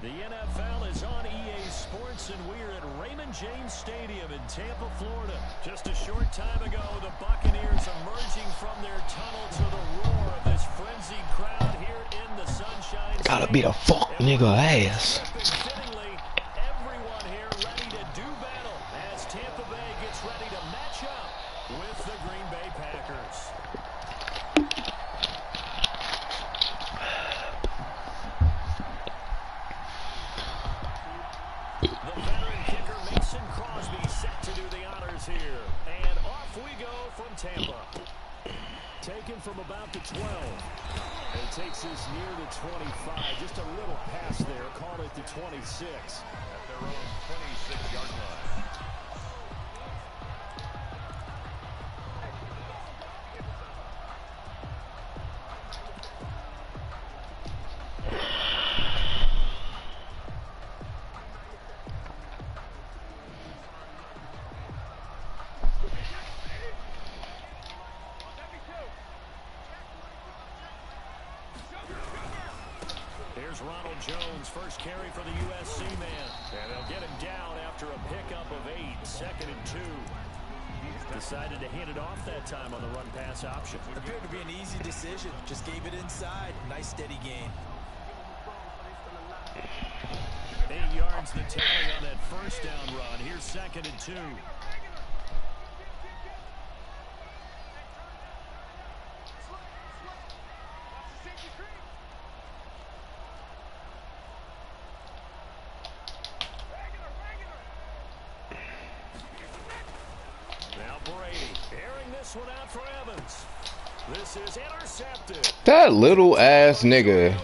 The NFL is on EA Sports, and we're at Raymond James Stadium in Tampa, Florida. Just a short time ago, the Buccaneers emerging from their tunnel to the roar of this frenzied crowd here in the Sunshine State. Gotta beat a fuck nigga ass. Fittingly, everyone here ready to do battle as Tampa Bay gets ready to match up with the Green Bay Packers. Here, and off we go from Tampa. Taken from about the 12. It takes us near the 25. Just a little pass there. Call it the 26. At their own 26-yard line. Ronald Jones, first carry for the USC man. And they'll get him down after a pickup of 8, 2nd and 2. Decided to hand it off that time on the run-pass option. Appeared to be an easy decision. Just gave it inside. Nice steady gain. 8 yards the tally on that first down run. Here's 2nd and 2. One out for Evans. This is intercepted. That little ass nigga.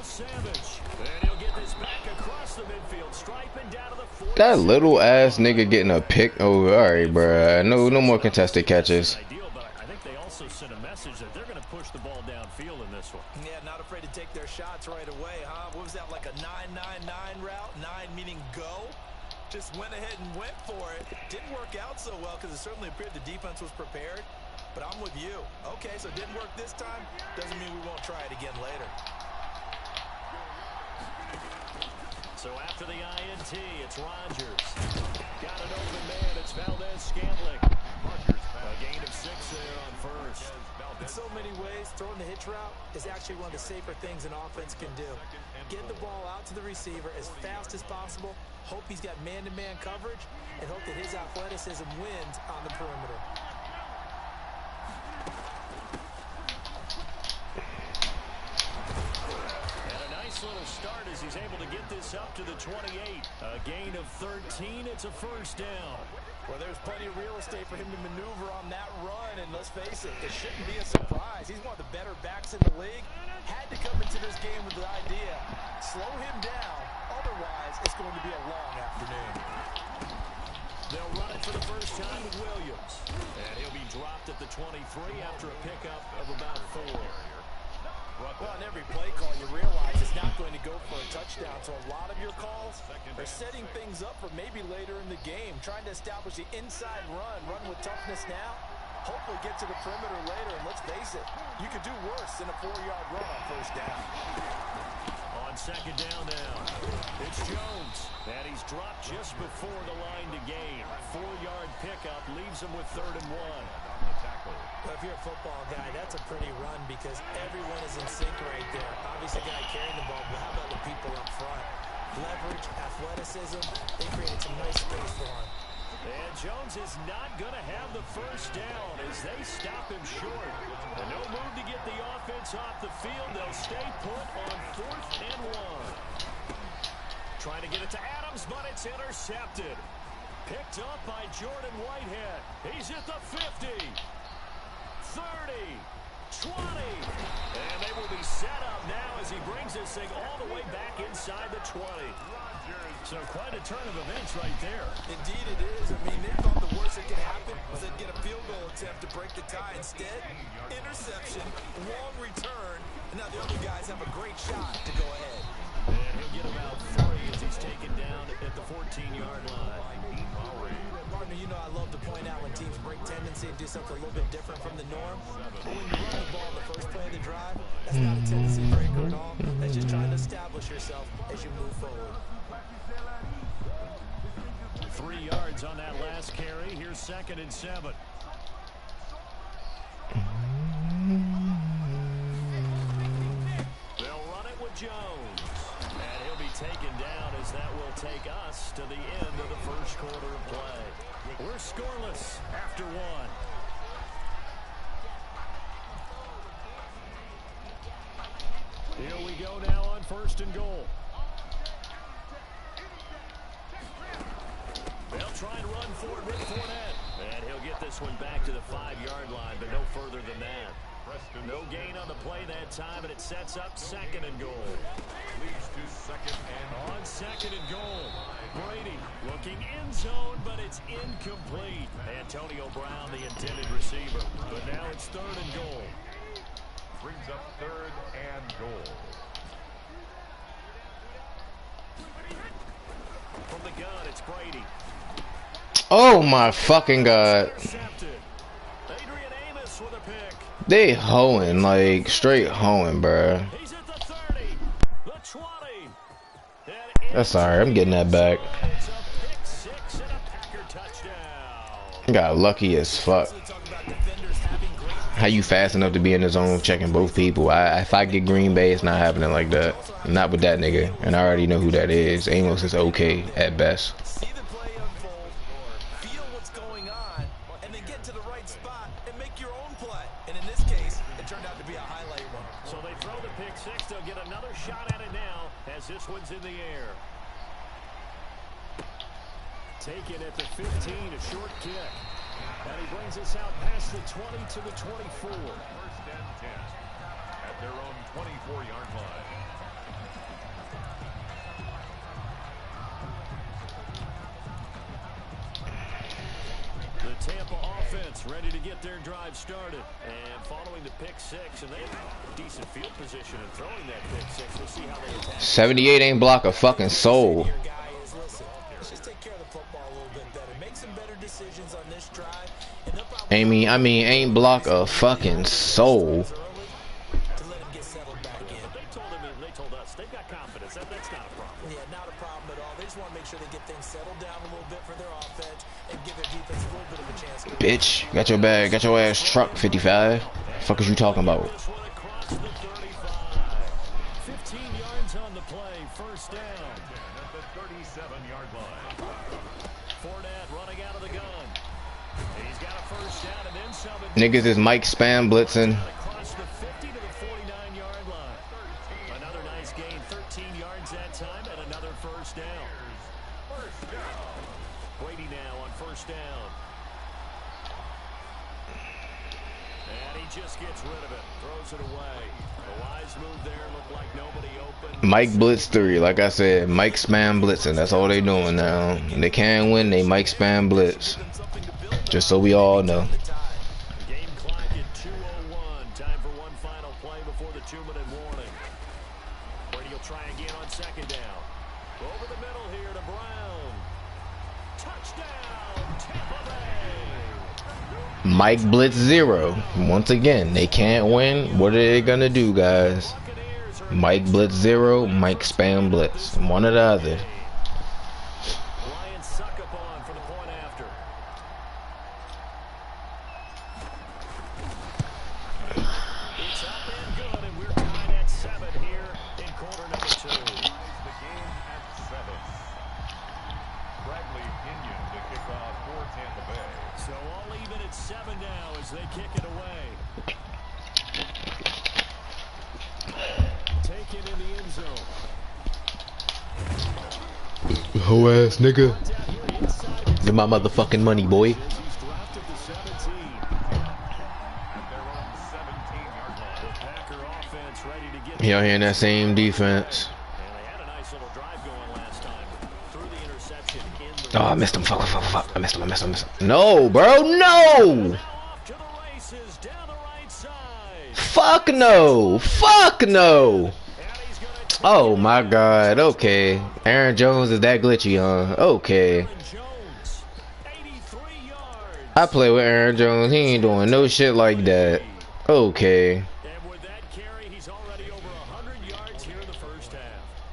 That little ass nigga getting a pick. Oh, all right, bruh. No more contested catches. I think they also sent a message that they're going to push the ball downfield in this one. Yeah, not afraid to take their shots right away, huh? What was that, like a 9-9-9 route? 9 meaning go. Just went ahead and went for it. Didn't work out so well because it certainly appeared the defense was prepared. But I'm with you. Okay, so it didn't work this time. Doesn't mean we won't try it again later. So after the INT, it's Rodgers. Got an open man. It's Valdez-Scantling. A gain of 6 there on first. In so many ways, throwing the hitch route is actually one of the safer things an offense can do. Get the ball out to the receiver as fast as possible. Hope he's got man-to-man coverage, and hope that his athleticism wins on the perimeter. Little start as he's able to get this up to the 28. A gain of 13. It's a first down. Well, there's plenty of real estate for him to maneuver on that run, and let's face it, it shouldn't be a surprise. He's one of the better backs in the league. Had to come into this game with the idea, slow him down, otherwise it's going to be a long afternoon. They'll run it for the first time with Williams. And he'll be dropped at the 23 after a pickup of about 4. Well, on every play call, you realize it's not going to go for a touchdown. So a lot of your calls are setting things up for maybe later in the game, trying to establish the inside run with toughness now, hopefully get to the perimeter later. And let's face it, you could do worse than a 4-yard run on first down. On second down now, it's Jones. And he's dropped just before the line to gain. 4-yard pickup leaves him with 3rd and 1. Well, if you're a football guy, that's a pretty run because everyone is in sync right there. Obviously, guy carrying the ball, but how about the people up front? Leverage, athleticism, they created some nice space for him. And Jones is not going to have the first down as they stop him short. And no move to get the offense off the field. They'll stay put on 4th and 1. Trying to get it to Adams, but it's intercepted. Picked up by Jordan Whitehead. He's at the 50. 30, 20, and they will be set up now as he brings this thing all the way back inside the 20. So quite a turn of events right there. Indeed it is. I mean, they thought the worst that could happen was they'd get a field goal attempt to break the tie. Instead, interception, long return, and now the other guys have a great shot to go ahead. And he'll get about 3 as he's taken down at the 14-yard line. Partner, you know I love to point out when teams break tendency and do something a little bit different from the norm. But when you run the ball in the first play of the drive, that's not a tendency breaker at all. That's just trying to establish yourself as you move forward. 3 yards on that last carry. Here's 2nd and 7. They'll run it with Jones. And he'll be taken down as that will take us to the end of the first quarter of play. We're scoreless after 1. Here we go now on 1st and goal. They'll try and run for it with Fournette. And he'll get this one back to the 5-yard line, but no further than that. No gain on the play that time, and it sets up 2nd and goal. Leads to 2nd and on 2nd and goal. Brady looking end zone, but it's incomplete. Antonio Brown, the intended receiver. But now it's 3rd and goal. Brings up 3rd and goal. From the gun, it's Brady. Oh my fucking god. They hoeing, like straight hoeing, bruh. That's alright, I'm getting that back. Got lucky as fuck. How you fast enough to be in the zone checking both people? If I get Green Bay, it's not happening like that. Not with that nigga. And I already know who that is. Amos is okay at best. This one's in the air. Taken at the 15, a short kick. And he brings us out past the 20 to the 24. 1st and 10 at their own 24-yard line. The Tampa offense ready to get their drive started. And following the pick 6, and they have decent field position and throwing that pick 6. We'll see how they attack. 78 ain't block a fucking soul. Just take care of the football a little bit better. Make some better decisions on this drive. I mean, ain't block a fucking soul. To let him get settled back in. They told us they've got confidence. That's not a problem. Yeah, not a problem at all. They just want to make sure they get things settled down a little bit for their offense and give their defense a little bit of a chance. Bitch, got your bag, got your ass truck 55. Fuck is you talking about? 15 yards on the play, 1st down at the 37-yard line. Fournette running out of the gun. He's got a 1st down and then some. Niggas is Mike spam blitzing. Across the 50 to the 49-yard line. Another nice gain, 13 yards that time, and another 1st down. Brady now on 1st down. And he just gets rid of it, throws it away. A wise move there, looked like nobody open. Mike blitz 3, like I said, Mike spam blitzing. That's all they doing now. They can't win, they Mike spam blitz. Just so we all know. Game clock at 2:01. Time for one final play before the 2-minute warning. Brady will try again on 2nd down. Over the middle here to Brown. Touchdown, Tampa Bay. Mike blitz 0. Once again, they can't win. What are they gonna do, guys? Mike blitz 0, Mike spam blitz. One or the other. Lions suck up on for the point after. It's up and good, and we're tied at 7 here in quarter number 2. The game at 7. Bradley Pinion to kick off for Tampa Bay. So all even at 7 now as they kick it away. Taken in the end zone. Ho ass nigga. Get my motherfucking money, boy. He's dropped at the 17. At their own 17-yard line. The Packer offense ready to get. Y'all hearing that same defense? And they had a nice little drive going last time. Threw the interception in the. Oh, I missed him. Fuck. I missed him. No, bro. No. Now off to the races down the right side. Fuck no. Fuck no. Oh my god. Okay. Aaron Jones is that glitchy, huh? Okay. Jones, 83 yards. I play with Aaron Jones. He ain't doing no shit like that. Okay. And with that carry, he's already over 100 yards here in the first half.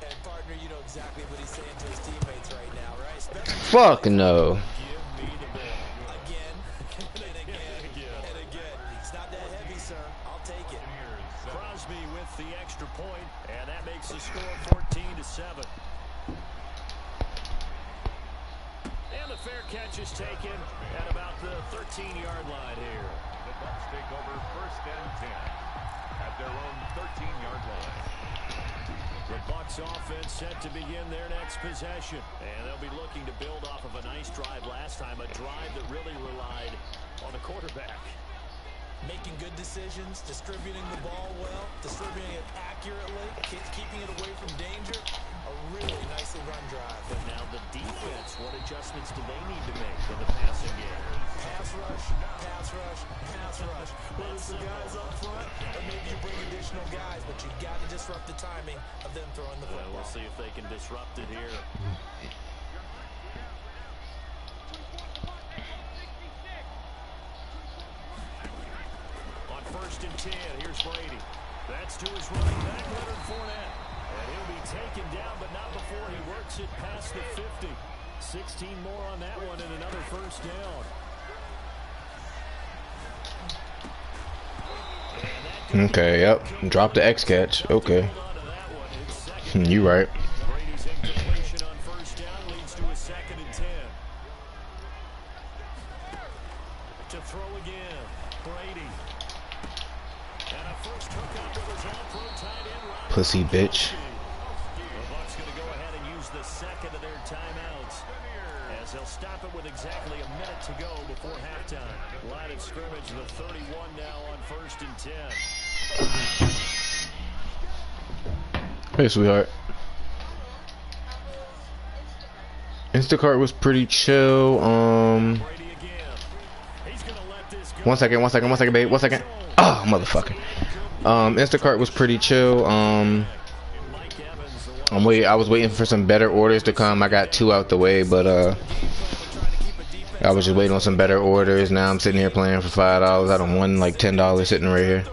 And partner, you know exactly what he's saying to his teammates right now, right? Fuck no. Again, and again. It's not that heavy, sir. I'll take it. Crosby with the extra point, and that makes the score 14-7. And the fair catch is taken at about the 13-yard line here. The Bucs take over 1st and 10 at their own 13-yard line. The Bucs offense set to begin their next possession, and they'll be looking to build off of a nice drive last time, a drive that really relied on the quarterback. Making good decisions, distributing the ball well, distributing it accurately, keeping it away from danger. A really nicely run drive. But now the defense, what adjustments do they need to make in the passing game? Pass rush, pass rush, pass rush. Whether it's the guys up front, or maybe you bring additional guys, but you've got to disrupt the timing of them throwing the football. We'll see if they can disrupt it here. On 1st and 10, here's Brady. That's to his running back, Leonard Fournette. And he'll be taken down, but not before he works it past the 50. 16 more on that one and another 1st down. Okay, yep. Drop the X catch. Okay. You right. Brady's incompletion on 1st down leads to a 2nd and 10. To throw again, Brady. And a first hookup with his all-pro tight end. Pussy bitch. The Bucs going to go ahead and use the 2nd of their timeouts, as they'll stop it with exactly a minute to go before halftime. Line of scrimmage, the 31 now on 1st and 10. Hey, sweetheart. Instacart was pretty chill. Brady again. He's going to let this go. One second, babe. 1 second. Oh, motherfucker. Instacart was pretty chill. I was waiting for some better orders to come. I got 2 out the way, but I was just waiting on some better orders. Now I'm sitting here playing for $5. I done won like $10 sitting right here.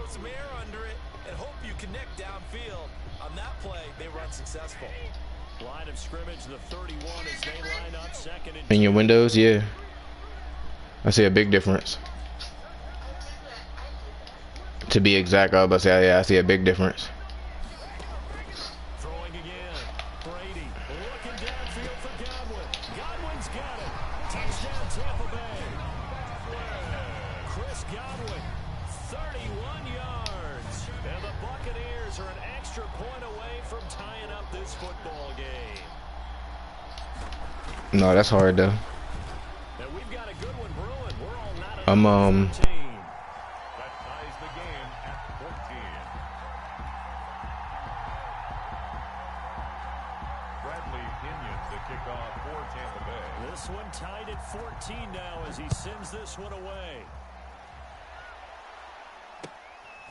In your windows, yeah. I see a big difference. To be exact, I was about to say, yeah, I see a big difference. Throwing again. Brady looking downfield for Godwin. Godwin's got it. Touchdown Tampa Bay. Chris Godwin, 31 yards. And the Buccaneers are an extra point away from tying up this football game. No, that's hard though. And we've got a good one brewing. We're all not I'm That ties the game at 14. Bradley Pinion to kick off for Tampa Bay. This one tied at 14 now as he sends this one away.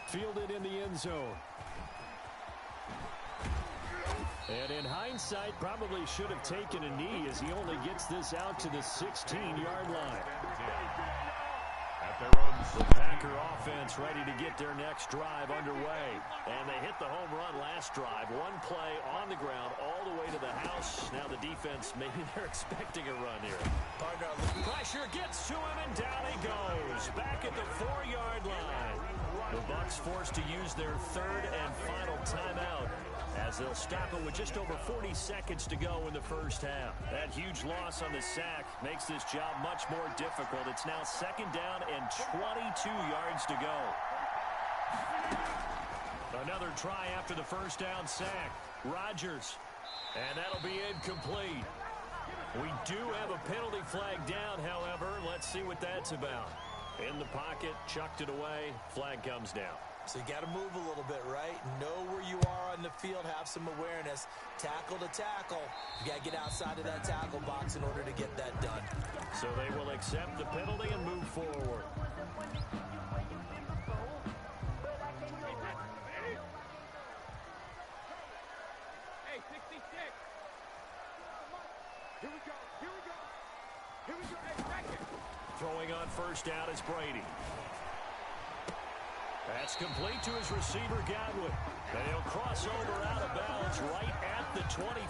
Fielded in the end zone. And in hindsight, probably should have taken a knee as he only gets this out to the 16-yard line. At their own The Packer offense ready to get their next drive underway. And they hit the home run last drive. One play on the ground all the way to the house. Now the defense, maybe they're expecting a run here. Pressure gets to him and down he goes. Back at the 4-yard line. The Bucs forced to use their 3rd and final timeout, as they'll stop it with just over 40 seconds to go in the first half. That huge loss on the sack makes this job much more difficult. It's now 2nd down and 22 yards to go. Another try after the first down sack. Rodgers. And that'll be incomplete. We do have a penalty flag down, however. Let's see what that's about. In the pocket, chucked it away. Flag comes down. So you got to move a little bit, right? Know where you are on the field, have some awareness. Tackle to tackle. You got to get outside of that tackle box in order to get that done. So they will accept the penalty and move forward. Hey, 66. Here we go. Throwing on first down is Brady. That's complete to his receiver, Godwin. And he'll cross over out of bounds right at the 25.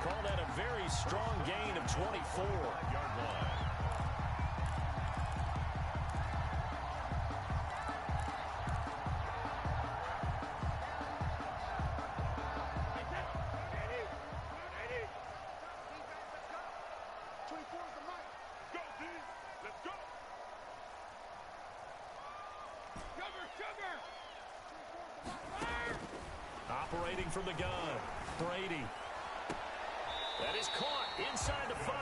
Call that a very strong gain of 24. Yard line. Operating from the gun, Brady. That is caught inside the 5.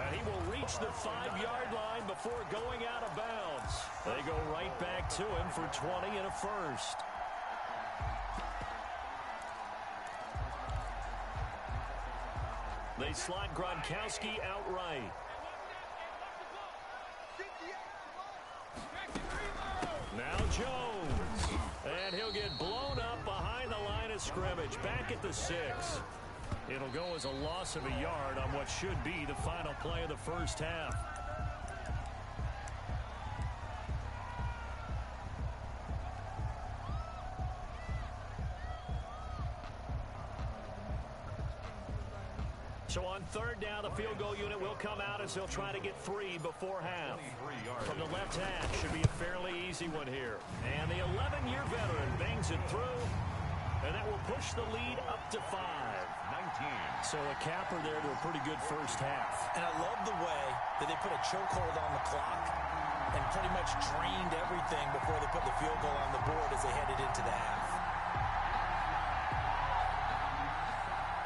And he will reach the 5-yard line before going out of bounds. They go right back to him for 20 and a first. They slot Gronkowski outright. Now Jones. And he'll get blown up behind the line of scrimmage. Back at the 6. It'll go as a loss of a yard on what should be the final play of the first half. So on third down, the field goal unit will come out as they'll try to get 3 before half. From the left hash, should be a fairly easy one here. And the 11-year veteran bangs it through, and that will push the lead up to 5. 19. So a capper there to a pretty good first half. And I love the way that they put a chokehold on the clock and pretty much drained everything before they put the field goal on the board as they headed into the half.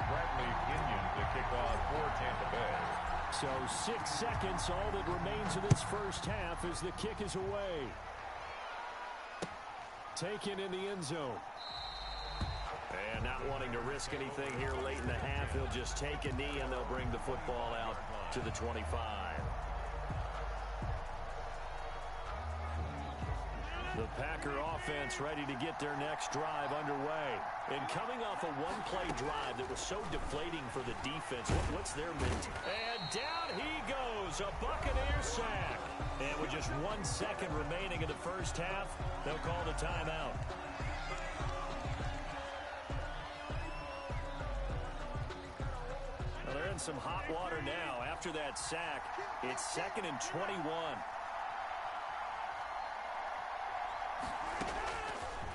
Bradley Pinion to kick off for Tampa Bay. So 6 seconds, all that remains of this first half as the kick is away. Taken in the end zone. And not wanting to risk anything here late in the half, he'll just take a knee and they'll bring the football out to the 25. The Packer offense ready to get their next drive underway. And coming off a one-play drive that was so deflating for the defense, what's their mentality? And down he goes, a Buccaneer sack. And with just 1 second remaining in the first half, they'll call the timeout. Well, they're in some hot water now. After that sack, it's 2nd and 21.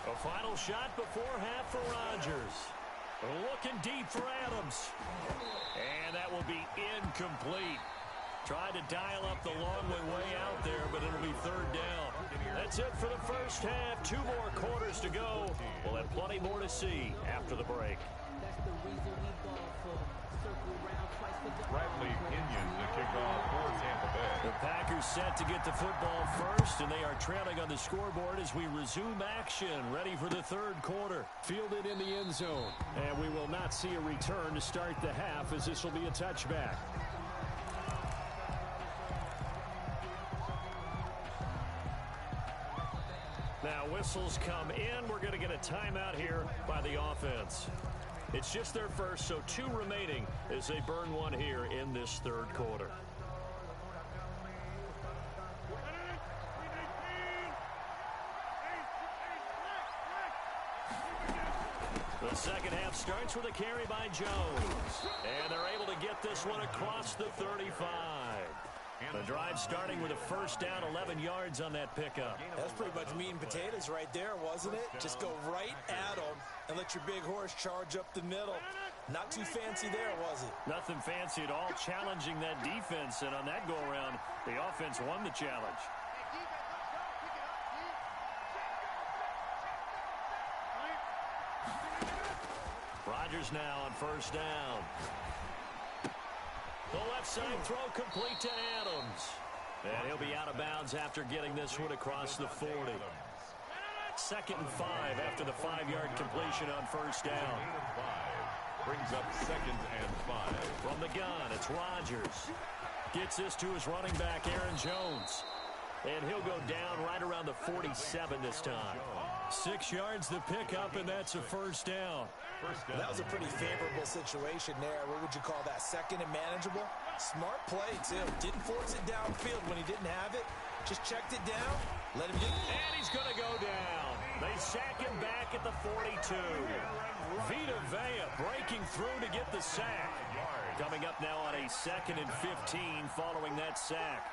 A final shot before half for Rodgers. Looking deep for Adams. And that will be incomplete. Tried to dial up the long way out there, but it'll be third down. That's it for the first half. 2 more quarters to go. We'll have plenty more to see after the break. Bradley Pinion to kick off for Tampa Bay. The Packers set to get the football first, and they are trailing on the scoreboard as we resume action, ready for the third quarter. Fielded in the end zone, and we will not see a return to start the half as this will be a touchback. Now whistles come in. We're going to get a timeout here by the offense. It's just their first, so 2 remaining as they burn 1 here in this third quarter. The second half starts with a carry by Jones. And they're able to get this one across the 35. The drive starting with a first down, 11 yards on that pickup. That's pretty much meat and potatoes right there, wasn't it? Just go right at them and let your big horse charge up the middle. Not too fancy there, was it? Nothing fancy at all, challenging that defense. And on that go-around, the offense won the challenge. Rodgers now on first down. The left side throw complete to Adams. And he'll be out of bounds after getting this one across the 40. 2nd and 5 after the 5-yard completion on first down. Brings up 2nd and 5. From the gun, it's Rodgers. Gets this to his running back, Aaron Jones. And he'll go down right around the 47 this time. 6 yards to pick up, and that's a first down. That was a pretty favorable situation there. What would you call that? 2nd and manageable? Smart play, too. Didn't force it downfield when he didn't have it. Just checked it down. Let him get... And he's going to go down. They sack him back at the 42. Vita Vea breaking through to get the sack. Coming up now on a 2nd and 15 following that sack.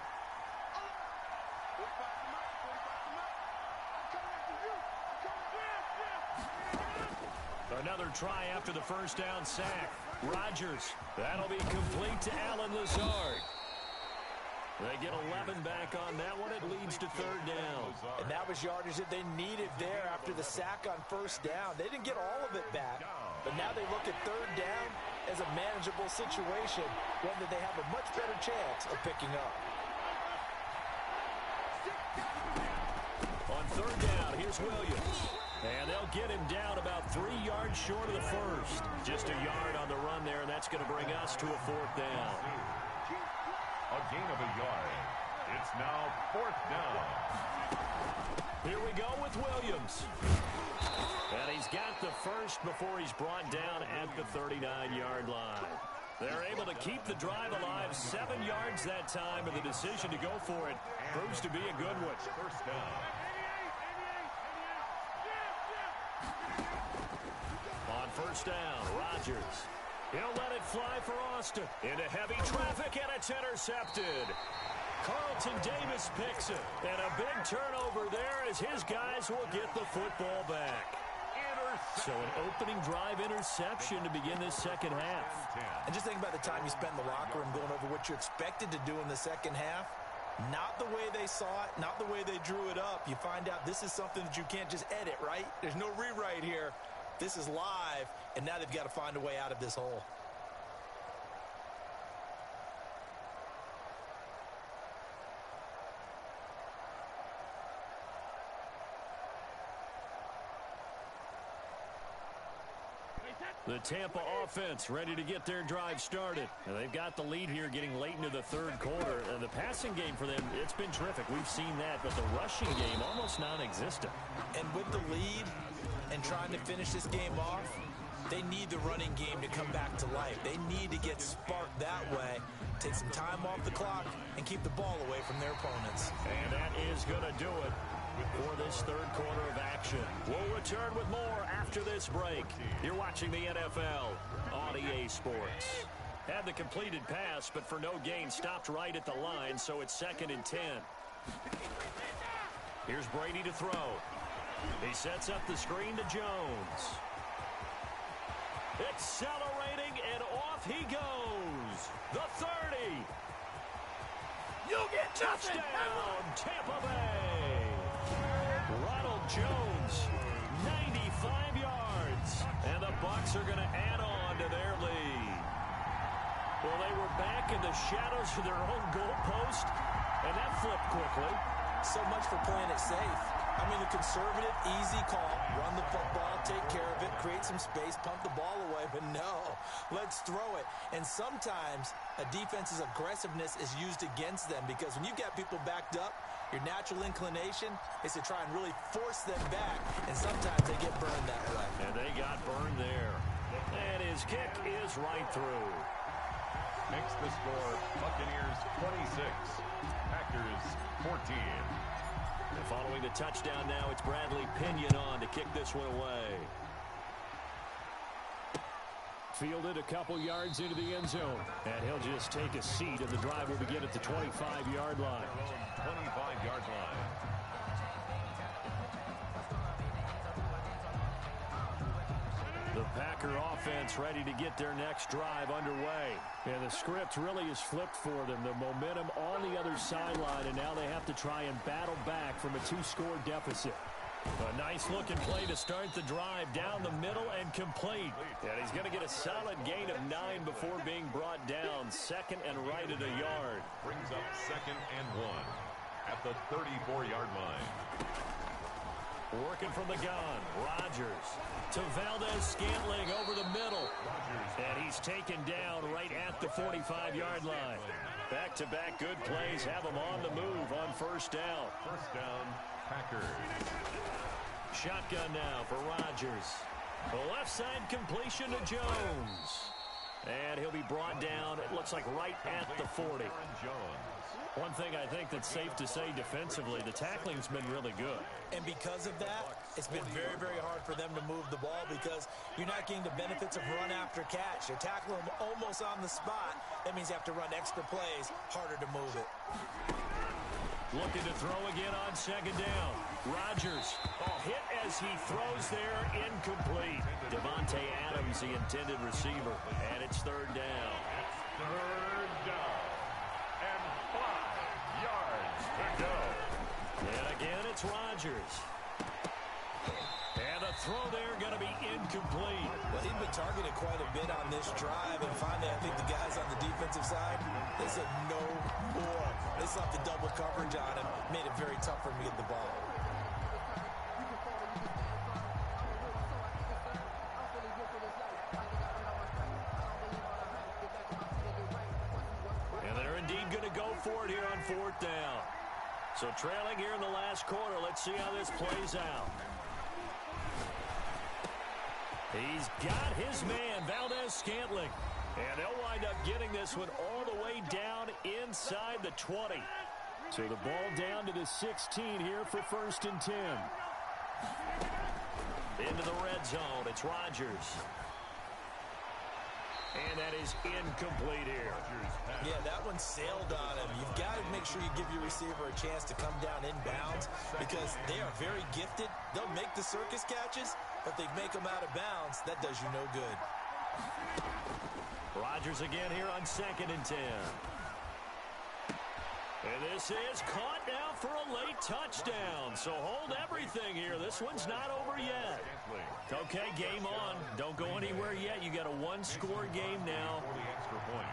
Another try after the first down sack. Rodgers. That'll be complete to Allen Lazard. They get 11 back on that one. It leads to 3rd down. And that was yardage that they needed there after the sack on 1st down. They didn't get all of it back, but now they look at 3rd down as a manageable situation, one that they have a much better chance of picking up. On 3rd down, here's Williams. And they'll get him down about 3 yards short of the first. Just a yard on the run there, and that's going to bring us to a 4th down. A gain of a yard. It's now 4th down. Here we go with Williams. And he's got the first before he's brought down at the 39-yard line. They're able to keep the drive alive 7 yards that time, and the decision to go for it proves to be a good one. 1st down. On 1st down, Rodgers. He'll let it fly for Austin. Into heavy traffic, and it's intercepted. Carlton Davis picks it. And a big turnover there as his guys will get the football back. So an opening drive interception to begin this 2nd half. And just think about the time you spend in the locker room going over what you expected to do in the 2nd half. Not the way they saw it, not the way they drew it up. You find out this is something that you can't just edit, right? There's no rewrite here. This is live, and now they've got to find a way out of this hole. The Tampa offense ready to get their drive started. And they've got the lead here getting late into the 3rd quarter. The passing game for them, it's been terrific. We've seen that, but the rushing game almost non-existent. And with the lead and trying to finish this game off, they need the running game to come back to life. They need to get sparked that way, take some time off the clock, and keep the ball away from their opponents. And that is going to do it for this 3rd quarter of action. We'll return with more after this break. You're watching the NFL on EA Sports. Had the completed pass, but for no gain, stopped right at the line, so it's 2nd and 10. Here's Brady to throw. He sets up the screen to Jones. Accelerating, and off he goes. The 30. You'll get Touchdown, Tampa Bay. Ronald Jones, 95 yards. And the Bucs are going to add on to their lead. Well, they were back in the shadows of their own goalpost, and that flipped quickly. So much for playing it safe. I mean, the conservative, easy call, run the football, take care of it, create some space, pump the ball away, but no, let's throw it. And sometimes a defense's aggressiveness is used against them because when you've got people backed up, your natural inclination is to try and really force them back, and sometimes they get burned that way. And they got burned there. And his kick is right through. Makes the score Buccaneers 26, Packers 14. And following the touchdown now, it's Bradley Pinion on to kick this one away. Fielded a couple yards into the end zone. And he'll just take a seat, and the drive will begin at the 25-yard line. 25-yard line. The Packer offense ready to get their next drive underway. And the script really is flipped for them. The momentum on the other sideline, and now they have to try and battle back from a 2-score deficit. A nice-looking play to start the drive down the middle and complete. And he's going to get a solid gain of 9 before being brought down. 2nd and right at a yard. Brings up 2nd and 1 at the 34-yard line. Working from the gun, Rodgers to Valdez-Scantling over the middle. And he's taken down right at the 45-yard line. Back-to-back good plays have him on the move on 1st down. 1st down, Packers. Shotgun now for Rodgers. The left side completion to Jones. And he'll be brought down, it looks like right at the 40. One thing I think that's safe to say defensively, the tackling's been really good. And because of that, it's been very, very hard for them to move the ball because you're not getting the benefits of run after catch. You're tackling them almost on the spot. That means you have to run extra plays, harder to move it. Looking to throw again on second down. Rodgers, hit as he throws there, incomplete. Devontae Adams, the intended receiver, and it's third down. Third down. And 5 yards to go. And again, it's Rodgers. And a throw there going to be incomplete. Well, he'd been targeted quite a bit on this drive, and finally I think the guys on the defensive side, they said no more. They slapped the double coverage on him, made it very tough for him to get the ball. And they're indeed going to go for it here on fourth down. So trailing here in the last quarter, let's see how this plays out. He's got his man, Valdez-Scantling. And they'll wind up getting this one all the way down inside the 20. So the ball down to the 16 here for first and 10. Into the red zone, it's Rodgers. And that is incomplete here. Yeah, that one sailed on him. You've got to make sure you give your receiver a chance to come down inbounds because they are very gifted. They'll make the circus catches, but they make them out of bounds. That does you no good. Rodgers again here on second and 10. And this is caught now for a late touchdown. So hold everything here. This one's not over yet. Okay, game on. Don't go anywhere yet. You got a one-score game now.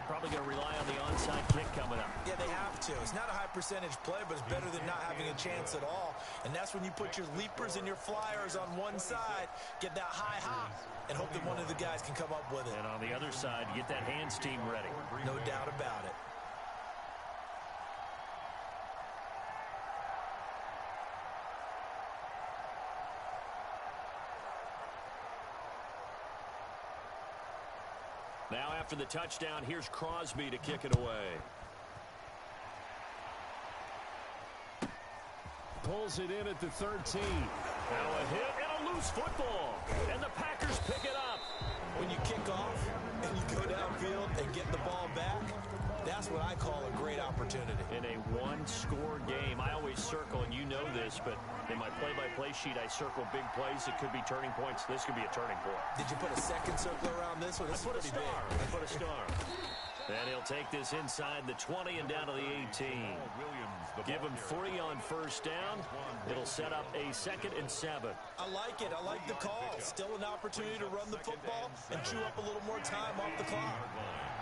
Probably going to rely on the onside kick coming up. Yeah, they have to. It's not a high percentage play, but it's better than not having a chance at all. And that's when you put your leapers and your flyers on one side, get that high hop, and hope that one of the guys can come up with it. And on the other side, get that hands team ready. No doubt about it. Now after the touchdown, here's Crosby to kick it away. Pulls it in at the 13. Now a hit and a loose football. And the Packers pick it up. When you kick off and you go downfield and get the ball back, that's what I call a great opportunity. In a one-score game, I always circle, and you know this, but in my play-by-play sheet, I circle big plays. It could be turning points. This could be a turning point. Did you put a second circle around this one? This I put a star. I put a star. And he'll take this inside the 20 and down to the 18. Give him 3 on first down. It'll set up a 2nd and 7. I like it. I like the call. Still an opportunity to run the football and chew up a little more time off the clock.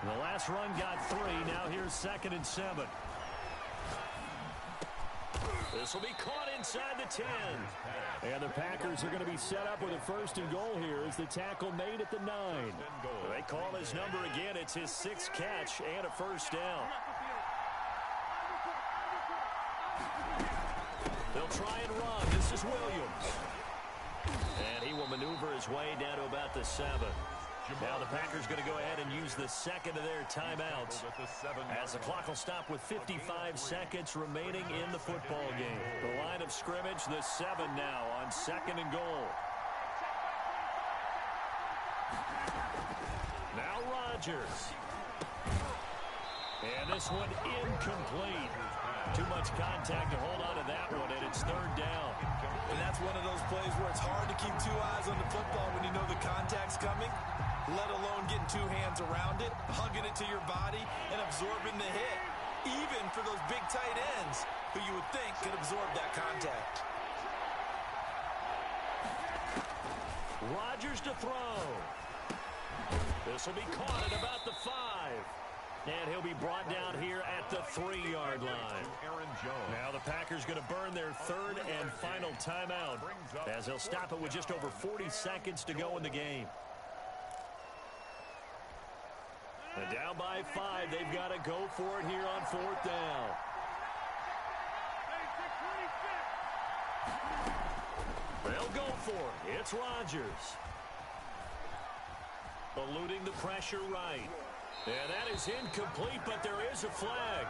The last run got 3. Now here's 2nd and 7. This will be caught inside the 10. And the Packers are going to be set up with a 1st and goal here as the tackle made at the 9. They call his number again. It's his 6th catch and a 1st down. They'll try and run. This is Williams. And he will maneuver his way down to about the 7. Now the Packers going to go ahead and use the 2nd of their timeouts as the clock will stop with 55 seconds remaining in the football game. The line of scrimmage, the 7 now on 2nd and goal. Now Rodgers. And this one incomplete. Too much contact to hold on to that one, and it's 3rd down. And that's one of those plays where it's hard to keep 2 eyes on the football when you know the contact's coming, let alone getting 2 hands around it, hugging it to your body, and absorbing the hit, even for those big tight ends who you would think could absorb that contact. Rodgers to throw. This will be caught at about the 5. And he'll be brought down here at the 3-yard line. Now the Packers going to burn their 3rd and final timeout as they'll stop it with just over 40 seconds to go in the game. And down by 5, they've got to go for it here on 4th down. They'll go for it. It's Rodgers. eluding the pressure right. And that is incomplete, but there is a flag.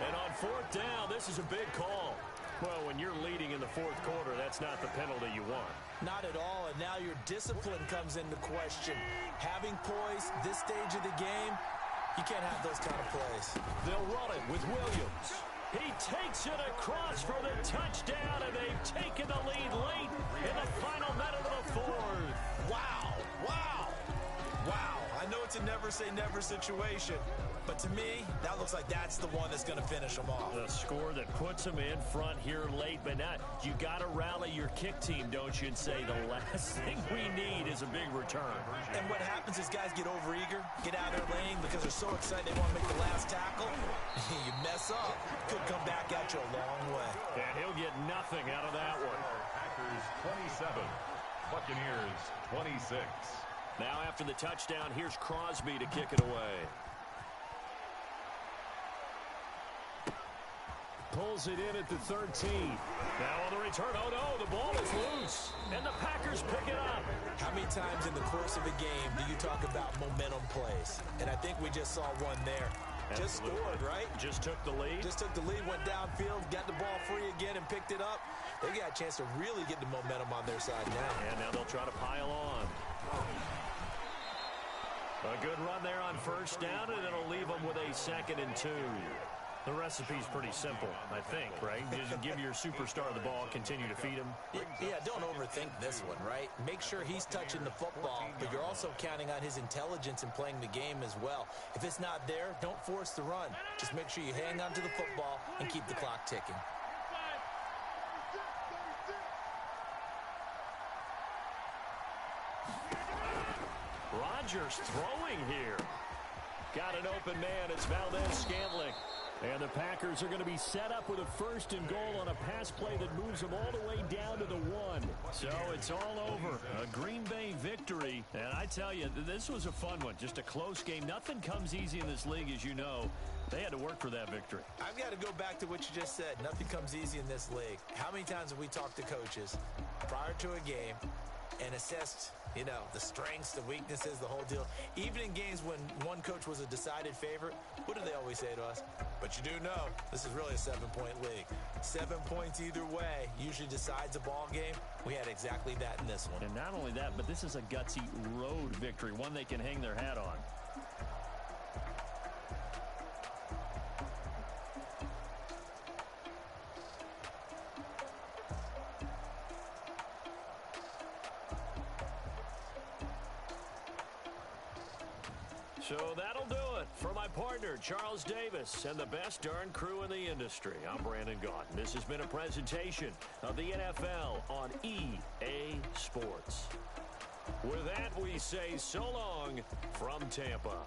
And on fourth down, this is a big call. Well, when you're leading in the fourth quarter, that's not the penalty you want. Not at all, and now your discipline comes into question. Having poise this stage of the game, you can't have those kind of plays. They'll run it with Williams. He takes it across for the touchdown, and they've taken the lead late in the final minute of the fourth. Wow, wow, wow. I know it's a never-say-never situation, but to me, that looks like that's the one that's going to finish them off. The score that puts them in front here late, but now you got to rally your kick team, don't you, and say the last thing we need is a big return. And what happens is guys get overeager, get out of their lane because they're so excited they want to make the last tackle. You mess up, could come back at you a long way. And he'll get nothing out of that one. Packers 27, Buccaneers 26. Now after the touchdown, here's Crosby to kick it away. Pulls it in at the 13. Now on the return, oh no, the ball is loose. And the Packers pick it up. How many times in the course of a game do you talk about momentum plays? And I think we just saw one there. Just scored, right? Just took the lead. Just took the lead, went downfield, got the ball free again and picked it up. They got a chance to really get the momentum on their side now. And now they'll try to pile on. A good run there on first down, and it'll leave them with a 2nd and 2. The recipe's pretty simple, I think, right? Just give your superstar the ball, continue to feed him. Yeah, don't overthink this one, right? Make sure he's touching the football, but you're also counting on his intelligence in playing the game as well. If it's not there, don't force the run. Just make sure you hang on to the football and keep the clock ticking. Rodgers throwing here. Got an open man. It's Valdez-Scantling. And the Packers are going to be set up with a 1st and goal on a pass play that moves them all the way down to the 1. So it's all over. A Green Bay victory. And I tell you, this was a fun one. Just a close game. Nothing comes easy in this league, as you know. They had to work for that victory. I've got to go back to what you just said. Nothing comes easy in this league. How many times have we talked to coaches prior to a game and assessed, you know, the strengths, the weaknesses, the whole deal? Even in games when one coach was a decided favorite, what do they always say to us? But you do know, this is really a 7-point league. 7 points either way usually decides a ball game. We had exactly that in this one. And not only that, but this is a gutsy road victory, one they can hang their hat on. So that'll do it for my partner, Charles Davis, and the best darn crew in the industry. I'm Brandon Gaudin. This has been a presentation of the NFL on EA Sports. With that, we say so long from Tampa.